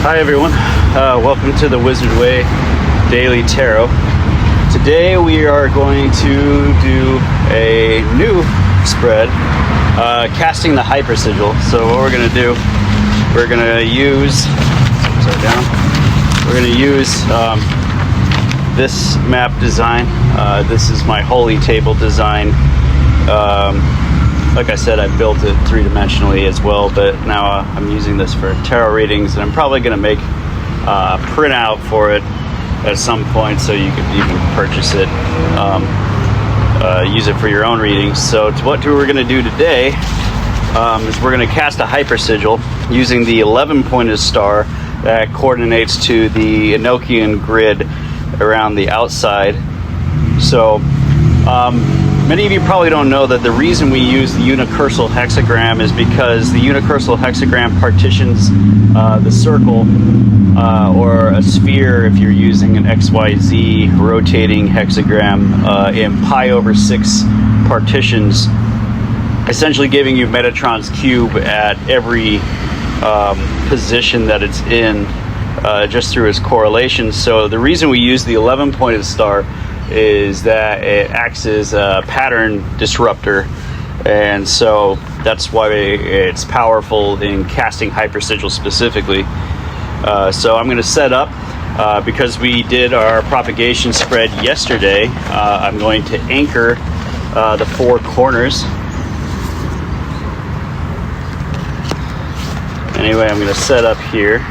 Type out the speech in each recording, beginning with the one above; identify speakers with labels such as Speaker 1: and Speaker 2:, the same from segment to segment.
Speaker 1: Hi everyone, welcome to the Wizard Way Daily Tarot. Today we are going to do a new spread, casting the Hypersigil. So what we're going to do, we're going to use, this map design. This is my holy table design. Like I said, I built it three-dimensionally as well, but now I'm using this for tarot readings, and I'm probably going to make a printout for it at some point so you can even purchase it, use it for your own readings. So what we're going to do today is we're going to cast a Hypersigil using the 11-pointed star that coordinates to the Enochian grid around the outside. So many of you probably don't know that the reason we use the Unicursal Hexagram is because the Unicursal Hexagram partitions the circle or a sphere, if you're using an XYZ rotating hexagram, in pi/6 partitions, essentially giving you Metatron's cube at every position that it's in, just through its correlation. So the reason we use the 11-pointed star is that it acts as a pattern disruptor, and so that's why it's powerful in casting Hypersigil specifically. So I'm going to set up, because we did our propagation spread yesterday, I'm going to anchor the four corners. Anyway, I'm going to set up here.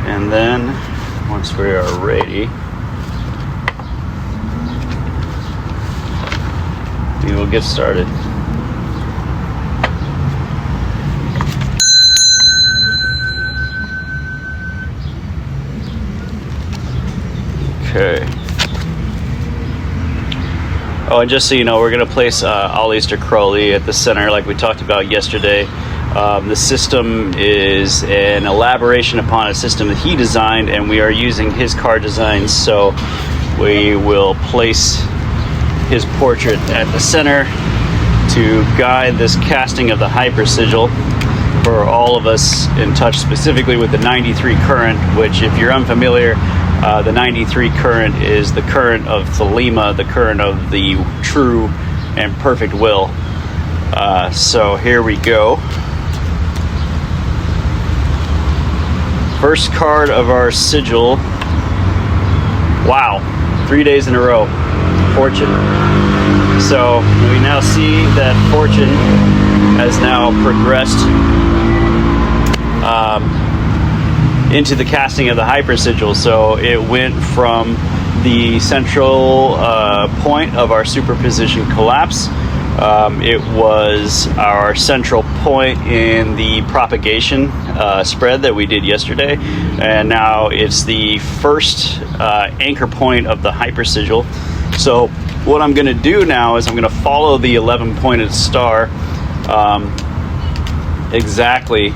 Speaker 1: And then, once we are ready, we will get started. Okay. Oh, and just so you know, we're going to place Aleister Crowley at the center like we talked about yesterday. The system is an elaboration upon a system that he designed, and we are using his card designs, so we will place his portrait at the center to guide this casting of the Hypersigil for all of us in touch specifically with the 93 current, which, if you're unfamiliar, the 93 current is the current of Thelema, the current of the true and perfect will. So here we go. First card of our sigil. Wow, 3 days in a row. Fortune. So we now see that Fortune has now progressed into the casting of the Hypersigil. So it went from the central point of our superposition collapse. It was our central point in the propagation spread that we did yesterday, and now it's the first anchor point of the Hypersigil. So what I'm going to do now is I'm going to follow the 11-pointed star exactly,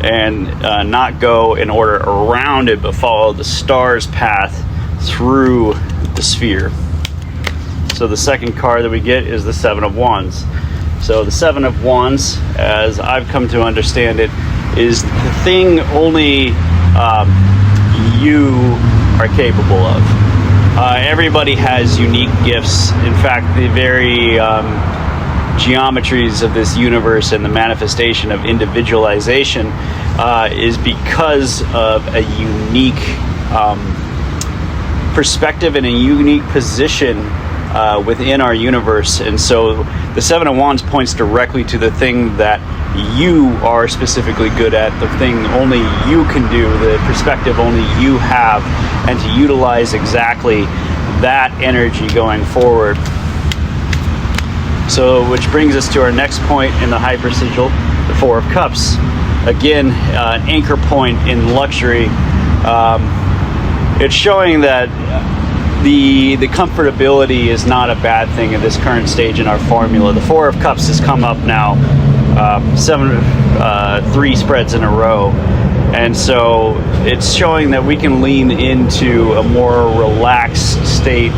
Speaker 1: and not go in order around it, but follow the star's path through the sphere. So the second card that we get is the Seven of Wands. So the Seven of Wands, as I've come to understand it, is the thing only you are capable of. Everybody has unique gifts. In fact, the very geometries of this universe and the manifestation of individualization is because of a unique perspective and a unique position within our universe. And so the Seven of Wands points directly to the thing that you are specifically good at, the thing only you can do, the perspective only you have, and to utilize exactly that energy going forward. So, which brings us to our next point in the Hypersigil, the Four of Cups. Again, an anchor point in luxury. It's showing that the comfortability is not a bad thing at this current stage in our formula. The Four of Cups has come up now 3 spreads in a row, and so it's showing that we can lean into a more relaxed state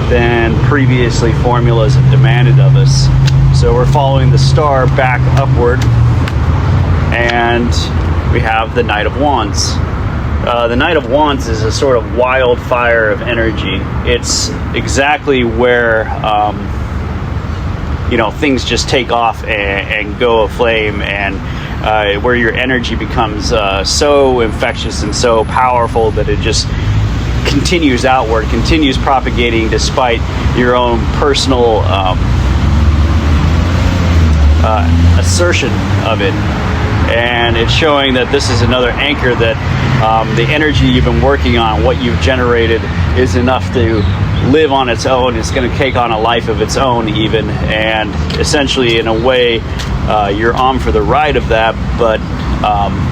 Speaker 1: than previously formulas have demanded of us. So we're following the star back upward, and we have the Knight of Wands. The Knight of Wands is a sort of wildfire of energy. It's exactly where things just take off and go aflame, and where your energy becomes so infectious and so powerful that it just continues outward, continues propagating despite your own personal assertion of it. And it's showing that this is another anchor, that the energy you've been working on, what you've generated, is enough to live on its own. It's going to take on a life of its own even, and essentially in a way you're on for the ride of that, but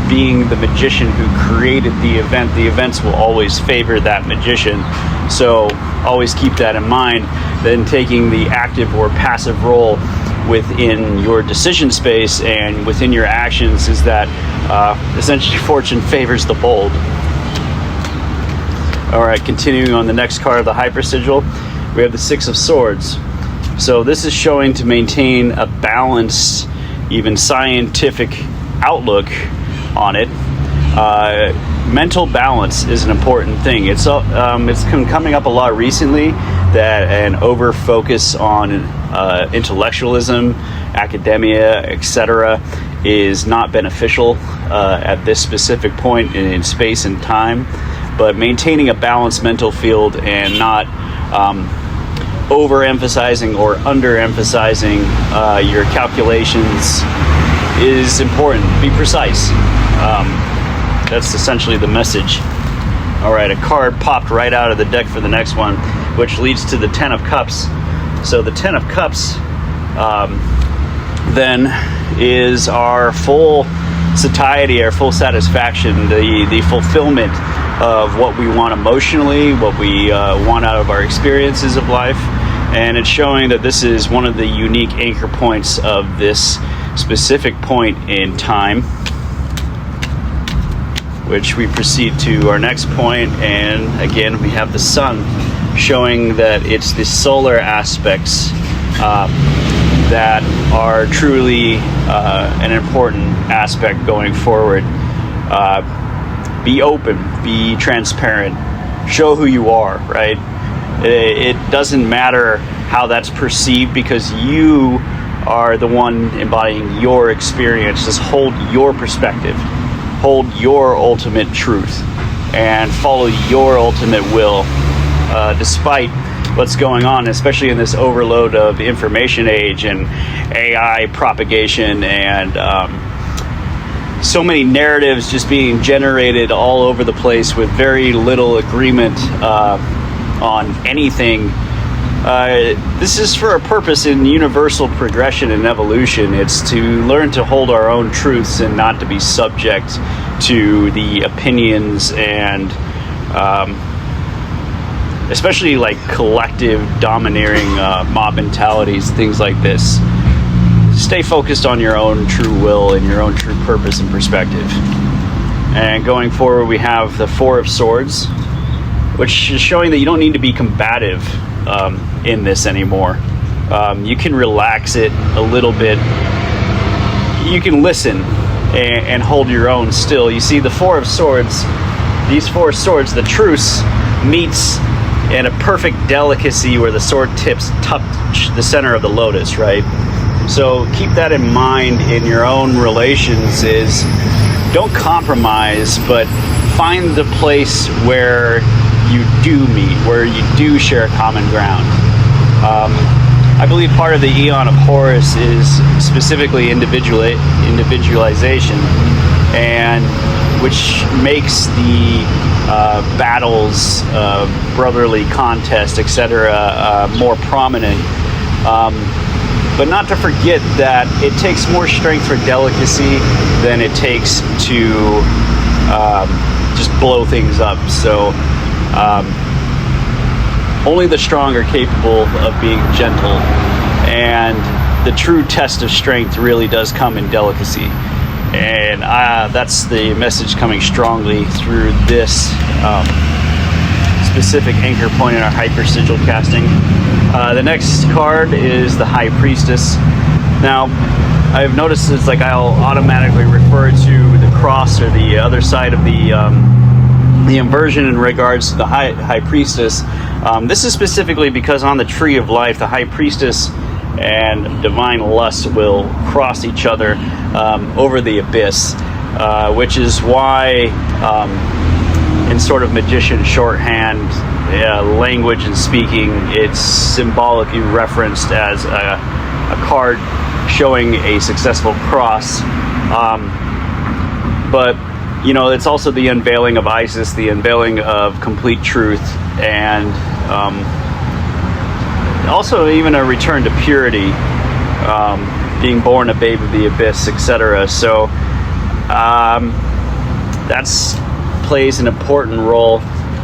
Speaker 1: being the magician who created the events will always favor that magician. So always keep that in mind. Then taking the active or passive role within your decision space and within your actions is that essentially fortune favors the bold. All right, continuing on the next card of the Hypersigil, we have the Six of Swords. So this is showing to maintain a balanced, even scientific outlook on it. Mental balance is an important thing. It's coming up a lot recently that an over focus on intellectualism, academia, etc. is not beneficial at this specific point in space and time. But maintaining a balanced mental field and not overemphasizing or underemphasizing your calculations is important. Be precise. That's essentially the message. All right, a card popped right out of the deck for the next one, which leads to the Ten of Cups. So the Ten of Cups then is our full satiety, our full satisfaction, the fulfillment of what we want emotionally, what we want out of our experiences of life. And it's showing that this is one of the unique anchor points of this specific point in time, which we proceed to our next point. And again, we have the sun, showing that it's the solar aspects that are truly an important aspect going forward. Be open, be transparent, show who you are, right? It doesn't matter how that's perceived, because you are the one embodying your experience. Just hold your perspective, hold your ultimate truth, and follow your ultimate will, despite what's going on, especially in this overload of information age and AI propagation and so many narratives just being generated all over the place with very little agreement on anything. This is for a purpose in universal progression and evolution. It's to learn to hold our own truths and not to be subject to the opinions and especially like collective domineering mob mentalities, things like this. Stay focused on your own true will and your own true purpose and perspective. And going forward, we have the Four of Swords, which is showing that you don't need to be combative in this anymore. You can relax it a little bit. You can listen and hold your own still. You see, the Four of Swords, these four swords, the truce meets in a perfect delicacy where the sword tips touch the center of the lotus, right? So keep that in mind in your own relations. Is don't compromise, but find the place where you do meet, where you do share common ground. I believe part of the Aeon of Horus is specifically individualization, and which makes the battles, brotherly contest, etc., more prominent. But not to forget that it takes more strength for delicacy than it takes to just blow things up. So only the strong are capable of being gentle, and the true test of strength really does come in delicacy. And that's the message coming strongly through this specific anchor point in our Hypersigil casting. The next card is the High Priestess. Now, I've noticed it's like I'll automatically refer to the cross or the other side of the inversion in regards to the high priestess. This is specifically because on the tree of life, the high priestess and divine lust will cross each other over the abyss, which is why in sort of magician shorthand language and speaking, it's symbolically referenced as a card showing a successful cross. But you know, it's also the unveiling of Isis, the unveiling of complete truth, and also even a return to purity, being born a babe of the abyss, etc. So that's plays an important role,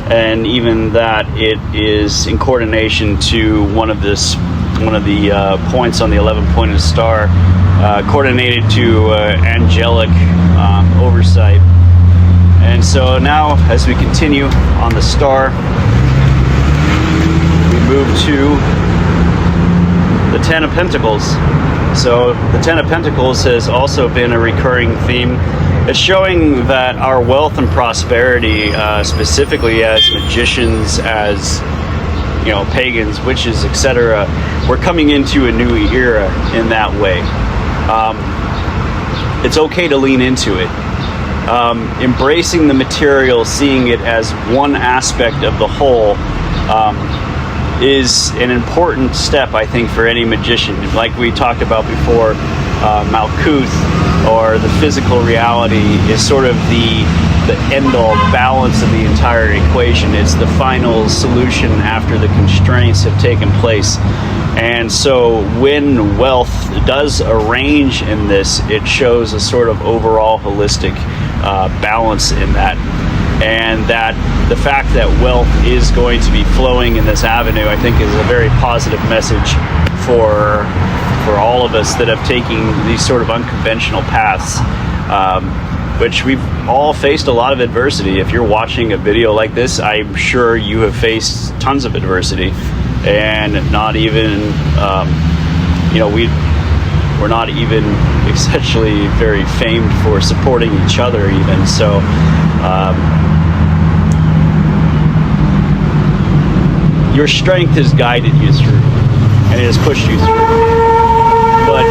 Speaker 1: and even that it is in coordination to one of the points on the 11-pointed star, coordinated to angelic oversight. And so now, as we continue on the star, we move to the Ten of Pentacles. So the Ten of Pentacles has also been a recurring theme. It's showing that our wealth and prosperity, specifically as magicians, as you know, pagans, witches, etc., we're coming into a new era in that way. It's okay to lean into it. Embracing the material, seeing it as one aspect of the whole, is an important step, I think, for any magician. Like we talked about before, Malkuth, or the physical reality, is sort of the end-all balance of the entire equation. It's the final solution after the constraints have taken place. And so when wealth does arrange in this, it shows a sort of overall holistic balance in that. And that the fact that wealth is going to be flowing in this avenue, I think, is a very positive message for all of us that have taken these sort of unconventional paths, which we've all faced a lot of adversity. If you're watching a video like this, I'm sure you have faced tons of adversity, and not even, we're not even essentially very famed for supporting each other even. So, your strength has guided you through, and it has pushed you through. But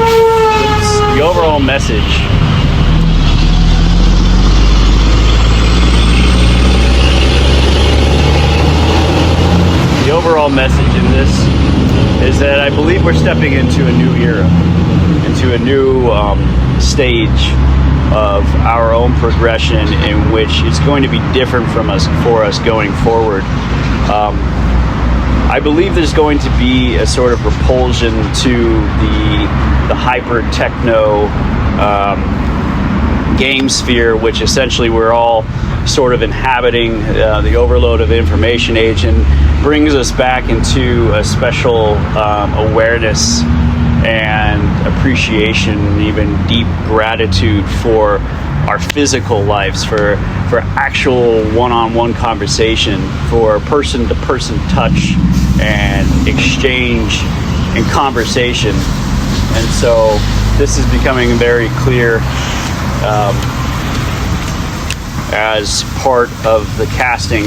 Speaker 1: the overall message in this is that I believe we're stepping into a new era, into a new stage of our own progression, in which it's going to be different for us going forward. I believe there's going to be a sort of repulsion to the hyper-techno game sphere, which essentially we're all sort of inhabiting, the overload of information age, and brings us back into a special awareness and appreciation, and even deep gratitude for our physical lives, for actual one-on-one conversation, for person-to-person touch and exchange and conversation. And so this is becoming very clear as part of the casting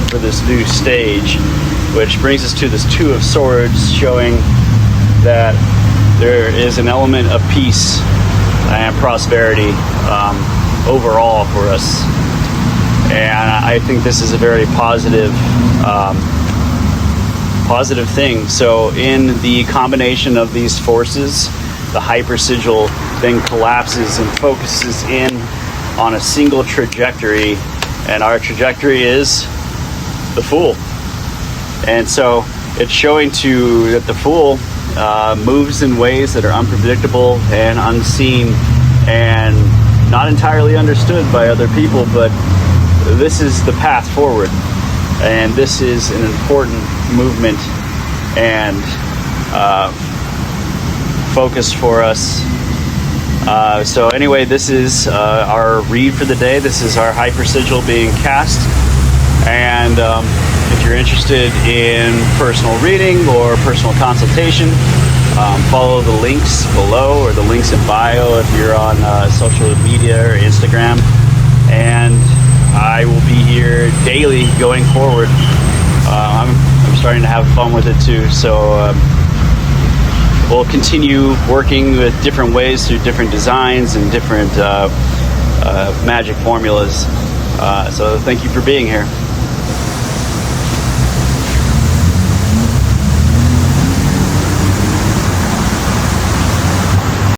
Speaker 1: for this new stage, which brings us to this Two of Swords, showing that there is an element of peace and prosperity overall for us. And I think this is a very positive thing. So in the combination of these forces, the Hypersigil then collapses and focuses in on a single trajectory, and our trajectory is the Fool. And so it's showing that the Fool moves in ways that are unpredictable and unseen and not entirely understood by other people, but this is the path forward, and this is an important movement and focus for us. So anyway, this is our read for the day. This is our Hypersigil being cast, and if you're interested in personal reading or personal consultation, Follow the links below, or the links in bio if you're on social media or Instagram. And I will be here daily going forward. I'm starting to have fun with it too. So we'll continue working with different ways through different designs and different magic formulas. So thank you for being here.